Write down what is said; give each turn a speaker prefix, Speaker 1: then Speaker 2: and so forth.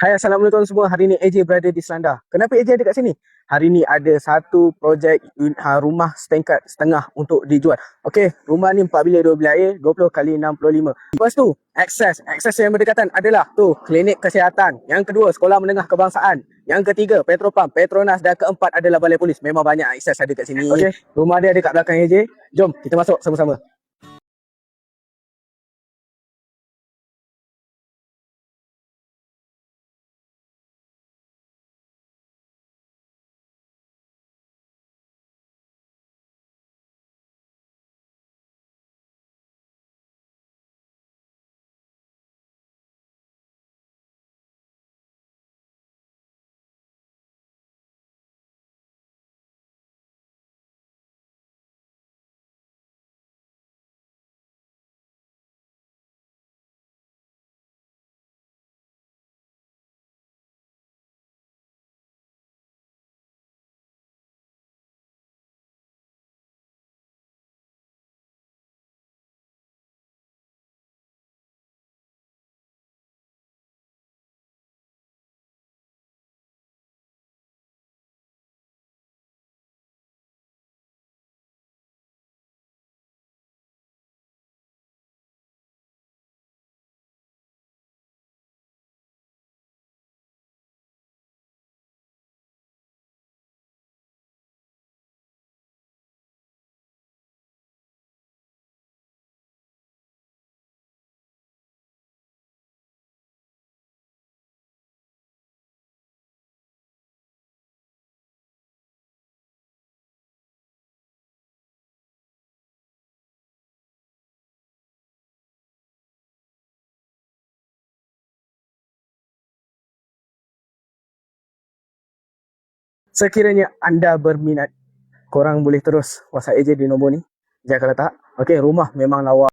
Speaker 1: Hai, Assalamualaikum semua. Hari ni AJ berada di Selanda. Kenapa AJ ada kat sini? Hari ni ada satu projek rumah setingkat setengah untuk dijual. Okey, rumah ni 4 bilik 2 bilik air, 20 kali 65. Lepas tu, akses yang berdekatan adalah tu, klinik kesihatan. Yang kedua, sekolah menengah kebangsaan. Yang ketiga, Petropam, Petronas, dan keempat adalah balai polis. Memang banyak akses ada kat sini. Okey, rumah dia ada kat belakang AJ. Jom kita masuk sama-sama. Sekiranya anda berminat, korang boleh terus WhatsApp AJ di nombor ni. Jangan kalau tak. Okey, rumah memang lawa.